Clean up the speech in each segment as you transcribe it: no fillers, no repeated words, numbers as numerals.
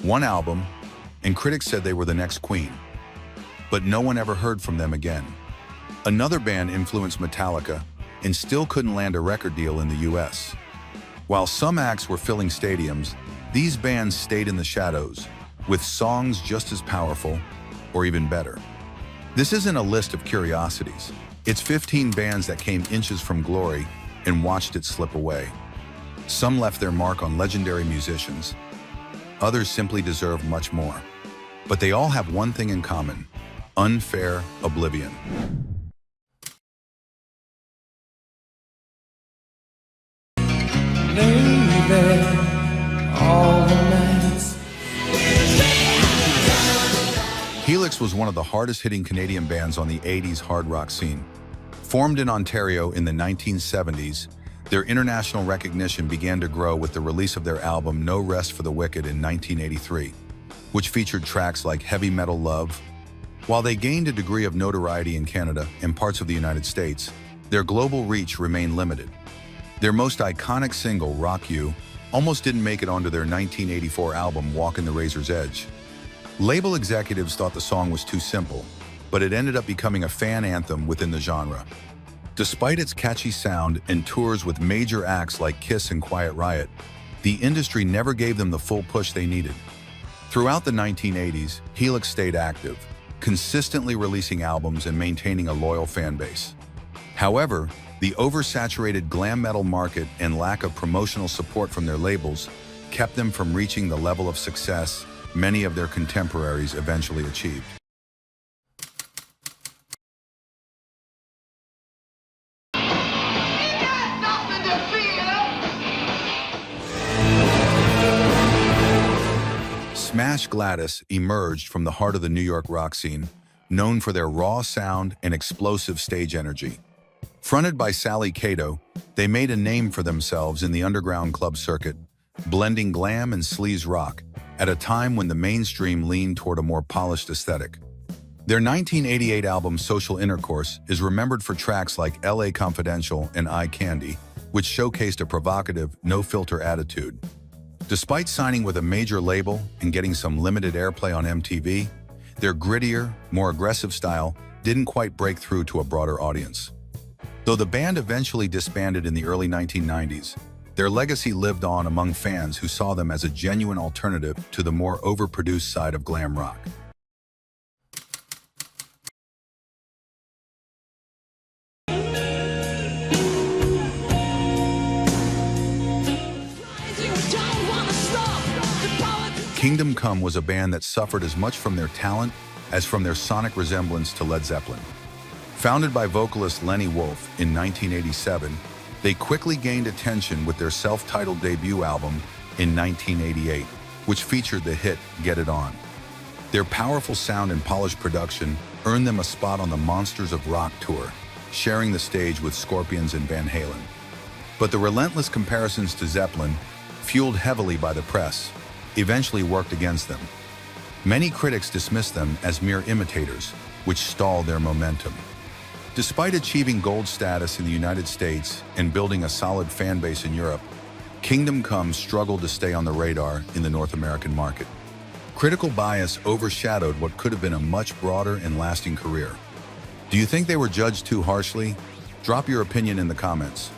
One album, and critics said they were the next Queen. But no one ever heard from them again. Another band influenced Metallica and still couldn't land a record deal in the US. While some acts were filling stadiums, these bands stayed in the shadows, with songs just as powerful, or even better. This isn't a list of curiosities. It's 15 bands that came inches from glory and watched it slip away. Some left their mark on legendary musicians. Others simply deserve much more. But they all have one thing in common: unfair oblivion. Helix was one of the hardest-hitting Canadian bands on the 80s hard rock scene. Formed in Ontario in the 1970s, their international recognition began to grow with the release of their album No Rest for the Wicked in 1983, which featured tracks like Heavy Metal Love. While they gained a degree of notoriety in Canada and parts of the United States, their global reach remained limited. Their most iconic single, Rock You, almost didn't make it onto their 1984 album Walkin' the Razor's Edge. Label executives thought the song was too simple, but it ended up becoming a fan anthem within the genre. Despite its catchy sound and tours with major acts like Kiss and Quiet Riot, the industry never gave them the full push they needed. Throughout the 1980s, Helix stayed active, consistently releasing albums and maintaining a loyal fan base. However, the oversaturated glam metal market and lack of promotional support from their labels kept them from reaching the level of success many of their contemporaries eventually achieved. Smash Gladys emerged from the heart of the New York rock scene, known for their raw sound and explosive stage energy. Fronted by Sally Cato, they made a name for themselves in the underground club circuit, blending glam and sleaze rock at a time when the mainstream leaned toward a more polished aesthetic. Their 1988 album Social Intercourse is remembered for tracks like LA Confidential and Eye Candy, which showcased a provocative, no-filter attitude. Despite signing with a major label and getting some limited airplay on MTV, their grittier, more aggressive style didn't quite break through to a broader audience. Though the band eventually disbanded in the early 1990s, their legacy lived on among fans who saw them as a genuine alternative to the more overproduced side of glam rock. Kingdom Come was a band that suffered as much from their talent as from their sonic resemblance to Led Zeppelin. Founded by vocalist Lenny Wolf in 1987, they quickly gained attention with their self-titled debut album in 1988, which featured the hit Get It On. Their powerful sound and polished production earned them a spot on the Monsters of Rock tour, sharing the stage with Scorpions and Van Halen. But the relentless comparisons to Zeppelin, fueled heavily by the press, eventually worked against them. Many critics dismissed them as mere imitators, which stalled their momentum. Despite achieving gold status in the United States and building a solid fan base in Europe, Kingdom Come struggled to stay on the radar in the North American market. Critical bias overshadowed what could have been a much broader and lasting career. Do you think they were judged too harshly? Drop your opinion in the comments.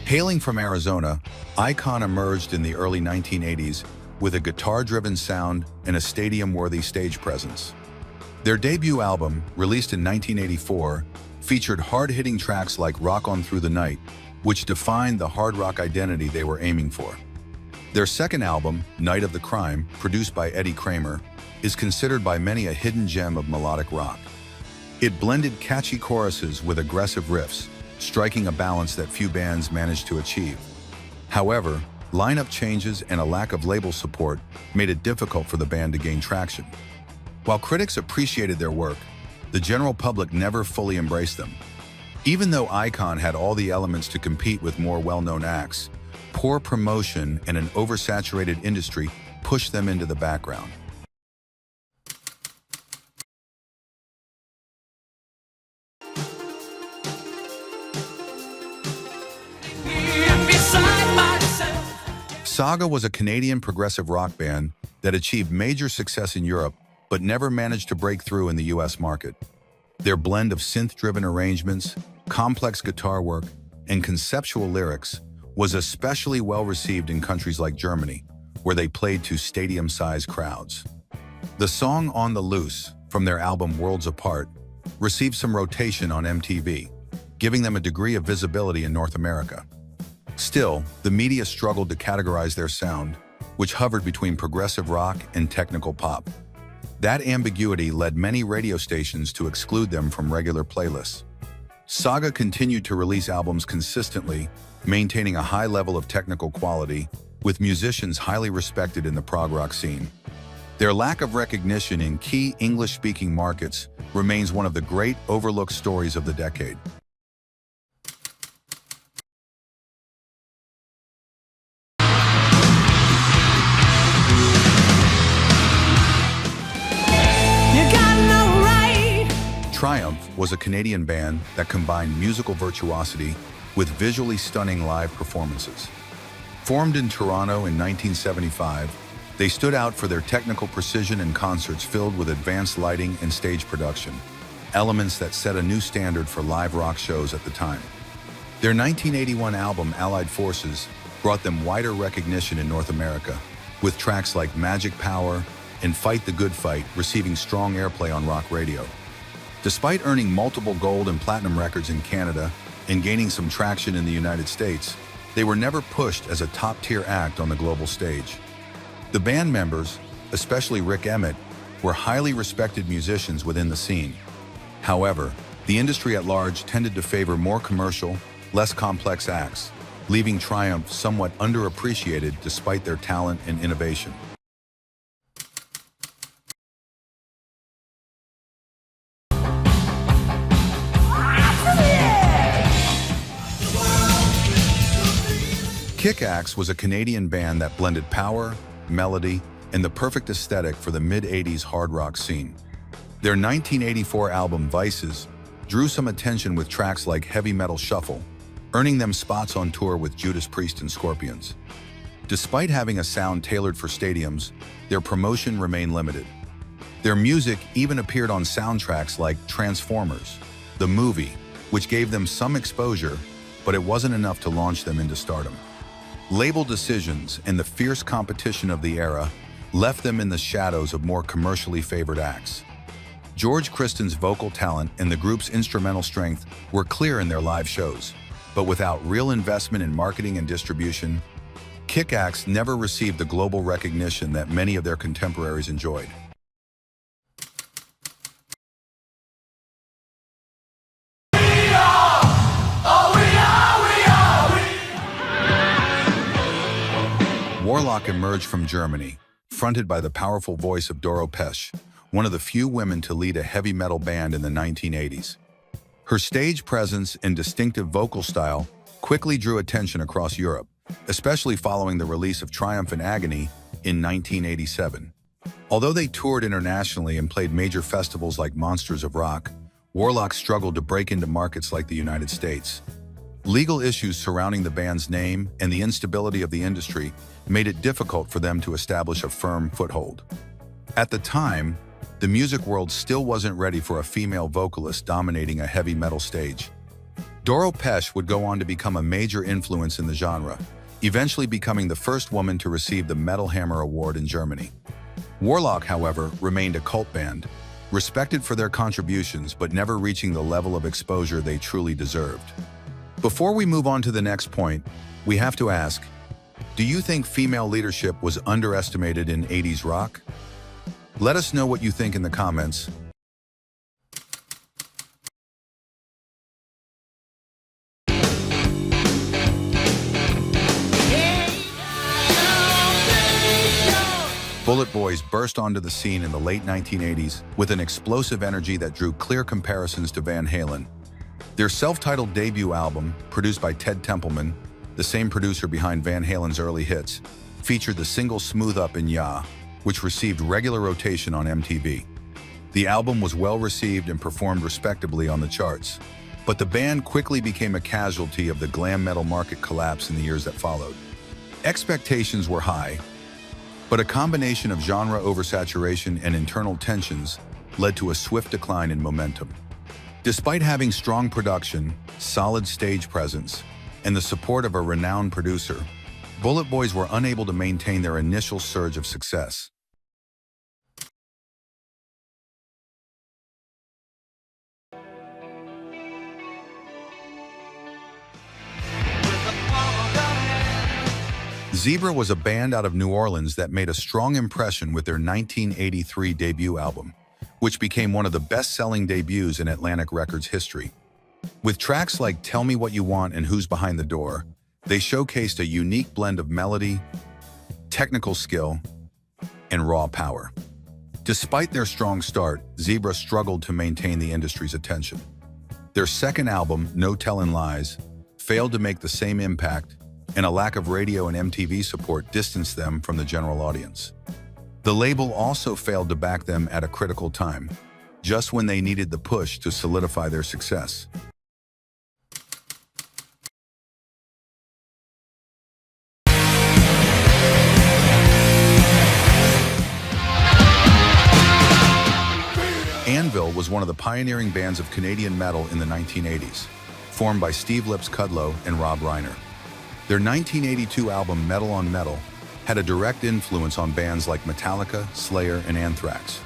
Hailing from Arizona, Icon emerged in the early 1980s with a guitar-driven sound and a stadium-worthy stage presence. Their debut album, released in 1984, featured hard-hitting tracks like Rock On Through the Night, which defined the hard rock identity they were aiming for. Their second album, Night of the Crime, produced by Eddie Kramer, is considered by many a hidden gem of melodic rock. It blended catchy choruses with aggressive riffs, striking a balance that few bands managed to achieve. However, lineup changes and a lack of label support made it difficult for the band to gain traction. While critics appreciated their work, the general public never fully embraced them. Even though Icon had all the elements to compete with more well-known acts, poor promotion and an oversaturated industry pushed them into the background. Saga was a Canadian progressive rock band that achieved major success in Europe but never managed to break through in the US market. Their blend of synth-driven arrangements, complex guitar work, and conceptual lyrics was especially well received in countries like Germany, where they played to stadium-sized crowds. The song On the Loose, from their album Worlds Apart, received some rotation on MTV, giving them a degree of visibility in North America. Still, the media struggled to categorize their sound, which hovered between progressive rock and technical pop. That ambiguity led many radio stations to exclude them from regular playlists. Saga continued to release albums consistently, maintaining a high level of technical quality, with musicians highly respected in the prog rock scene. Their lack of recognition in key English-speaking markets remains one of the great overlooked stories of the decade. Triumph was a Canadian band that combined musical virtuosity with visually stunning live performances. Formed in Toronto in 1975, they stood out for their technical precision and concerts filled with advanced lighting and stage production, elements that set a new standard for live rock shows at the time. Their 1981 album Allied Forces brought them wider recognition in North America, with tracks like Magic Power and Fight the Good Fight receiving strong airplay on rock radio. Despite earning multiple gold and platinum records in Canada and gaining some traction in the United States, they were never pushed as a top-tier act on the global stage. The band members, especially Rick Emmett, were highly respected musicians within the scene. However, the industry at large tended to favor more commercial, less complex acts, leaving Triumph somewhat underappreciated despite their talent and innovation. Kick-Axe was a Canadian band that blended power, melody, and the perfect aesthetic for the mid-80s hard rock scene. Their 1984 album Vices drew some attention with tracks like Heavy Metal Shuffle, earning them spots on tour with Judas Priest and Scorpions. Despite having a sound tailored for stadiums, their promotion remained limited. Their music even appeared on soundtracks like Transformers, the movie, which gave them some exposure, but it wasn't enough to launch them into stardom. Label decisions and the fierce competition of the era left them in the shadows of more commercially favored acts. George Christen's vocal talent and the group's instrumental strength were clear in their live shows, but without real investment in marketing and distribution, Kick-Axe never received the global recognition that many of their contemporaries enjoyed. Warlock emerged from Germany, fronted by the powerful voice of Doro Pesch, one of the few women to lead a heavy metal band in the 1980s. Her stage presence and distinctive vocal style quickly drew attention across Europe, especially following the release of Triumph and Agony in 1987. Although they toured internationally and played major festivals like Monsters of Rock, Warlock struggled to break into markets like the United States. Legal issues surrounding the band's name and the instability of the industry made it difficult for them to establish a firm foothold. At the time, the music world still wasn't ready for a female vocalist dominating a heavy metal stage. Doro Pesch would go on to become a major influence in the genre, eventually becoming the first woman to receive the Metal Hammer Award in Germany. Warlock, however, remained a cult band, respected for their contributions but never reaching the level of exposure they truly deserved. Before we move on to the next point, we have to ask, do you think female leadership was underestimated in 80s rock? Let us know what you think in the comments. Bullet Boys burst onto the scene in the late 1980s with an explosive energy that drew clear comparisons to Van Halen. Their self-titled debut album, produced by Ted Templeman, the same producer behind Van Halen's early hits, featured the single Smooth Up and Ya, which received regular rotation on MTV. The album was well received and performed respectably on the charts, but the band quickly became a casualty of the glam metal market collapse in the years that followed. Expectations were high, but a combination of genre oversaturation and internal tensions led to a swift decline in momentum. Despite having strong production, solid stage presence, and the support of a renowned producer, Bullet Boys were unable to maintain their initial surge of success. Zebra was a band out of New Orleans that made a strong impression with their 1983 debut album, which became one of the best-selling debuts in Atlantic Records history. With tracks like Tell Me What You Want and Who's Behind the Door, they showcased a unique blend of melody, technical skill, and raw power. Despite their strong start, Zebra struggled to maintain the industry's attention. Their second album, No Tellin' Lies, failed to make the same impact, and a lack of radio and MTV support distanced them from the general audience. The label also failed to back them at a critical time, just when they needed the push to solidify their success. Anvil was one of the pioneering bands of Canadian metal in the 1980s, formed by Steve Lipskudlow and Rob Reiner. Their 1982 album Metal on Metal had a direct influence on bands like Metallica, Slayer, and Anthrax.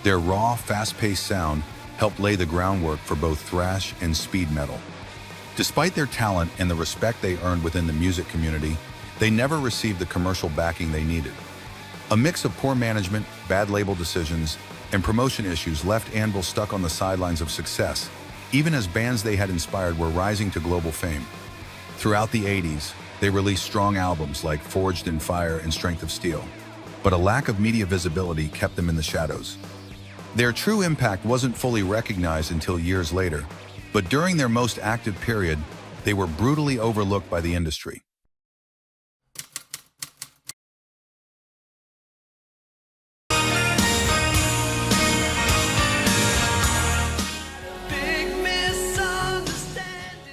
Their raw, fast-paced sound helped lay the groundwork for both thrash and speed metal. Despite their talent and the respect they earned within the music community, they never received the commercial backing they needed. A mix of poor management, bad label decisions, and promotion issues left Anvil stuck on the sidelines of success, even as bands they had inspired were rising to global fame. Throughout the 80s, they released strong albums like Forged in Fire and Strength of Steel, but a lack of media visibility kept them in the shadows. Their true impact wasn't fully recognized until years later, but during their most active period, they were brutally overlooked by the industry.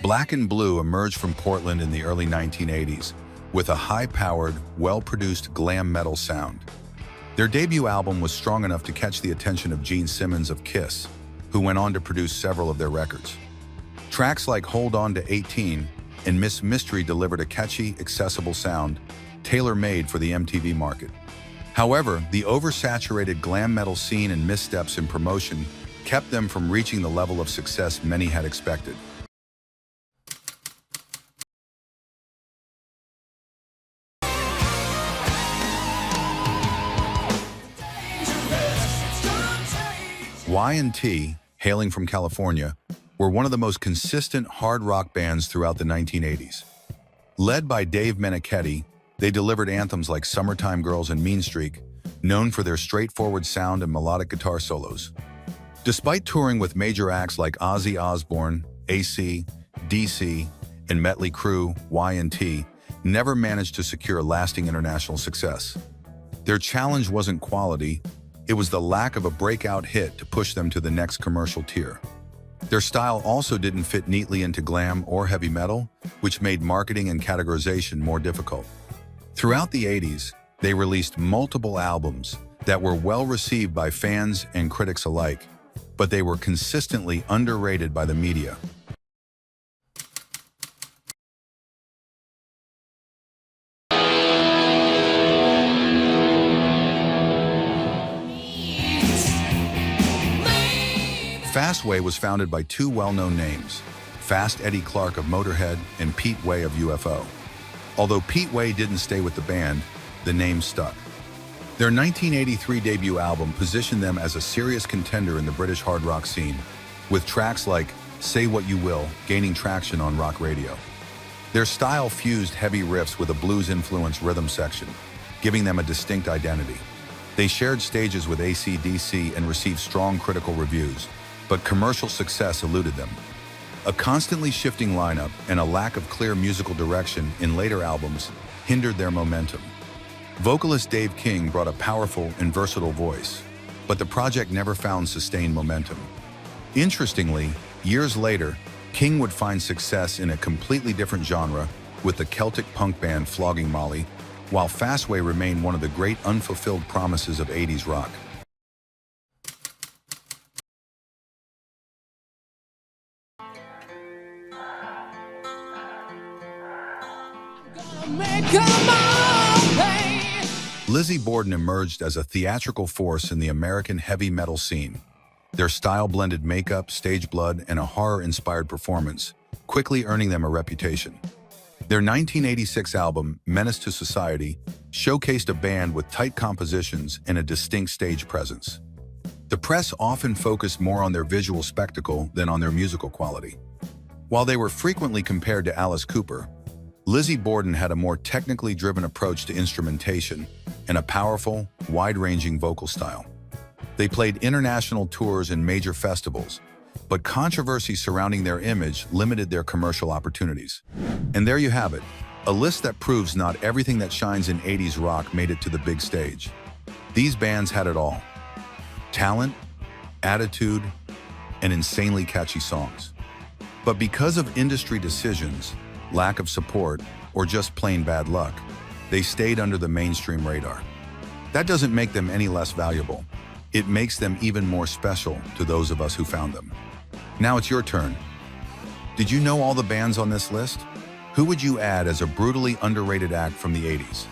Black and Blue emerged from Portland in the early 1980s with a high-powered, well-produced glam metal sound. Their debut album was strong enough to catch the attention of Gene Simmons of Kiss, who went on to produce several of their records. Tracks like Hold On to 18 and Miss Mystery delivered a catchy, accessible sound, tailor-made for the MTV market. However, the oversaturated glam metal scene and missteps in promotion kept them from reaching the level of success many had expected. Y&T, hailing from California, were one of the most consistent hard rock bands throughout the 1980s. Led by Dave Meniketti, they delivered anthems like Summertime Girls and Mean Streak, known for their straightforward sound and melodic guitar solos. Despite touring with major acts like Ozzy Osbourne, AC, DC, and Mötley Crüe, Y&T never managed to secure lasting international success. Their challenge wasn't quality, it was the lack of a breakout hit to push them to the next commercial tier. Their style also didn't fit neatly into glam or heavy metal, which made marketing and categorization more difficult. Throughout the 80s, they released multiple albums that were well received by fans and critics alike, but they were consistently underrated by the media. Fastway was founded by two well-known names, Fast Eddie Clarke of Motorhead and Pete Way of UFO. Although Pete Way didn't stay with the band, the name stuck. Their 1983 debut album positioned them as a serious contender in the British hard rock scene, with tracks like Say What You Will gaining traction on rock radio. Their style fused heavy riffs with a blues-influenced rhythm section, giving them a distinct identity. They shared stages with AC/DC and received strong critical reviews, but commercial success eluded them. A constantly shifting lineup and a lack of clear musical direction in later albums hindered their momentum. Vocalist Dave King brought a powerful and versatile voice, but the project never found sustained momentum. Interestingly, years later, King would find success in a completely different genre with the Celtic punk band Flogging Molly, while Fastway remained one of the great unfulfilled promises of 80s rock. Lizzie Borden emerged as a theatrical force in the American heavy metal scene. Their style blended makeup, stage blood, and a horror-inspired performance, quickly earning them a reputation. Their 1986 album, Menace to Society, showcased a band with tight compositions and a distinct stage presence. The press often focused more on their visual spectacle than on their musical quality. While they were frequently compared to Alice Cooper, Lizzie Borden had a more technically driven approach to instrumentation and a powerful, wide-ranging vocal style. They played international tours and major festivals, but controversy surrounding their image limited their commercial opportunities. And there you have it, a list that proves not everything that shines in 80s rock made it to the big stage. These bands had it all: talent, attitude, and insanely catchy songs. But because of industry decisions, lack of support, or just plain bad luck, they stayed under the mainstream radar. That doesn't make them any less valuable. It makes them even more special to those of us who found them. Now it's your turn. Did you know all the bands on this list? Who would you add as a brutally underrated act from the 80s?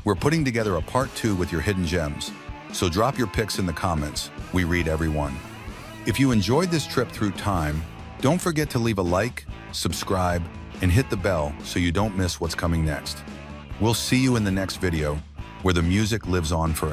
We're putting together a part 2 with your hidden gems, so drop your picks in the comments. We read every one. If you enjoyed this trip through time, don't forget to leave a like, subscribe, and hit the bell so you don't miss what's coming next. We'll see you in the next video, where the music lives on forever.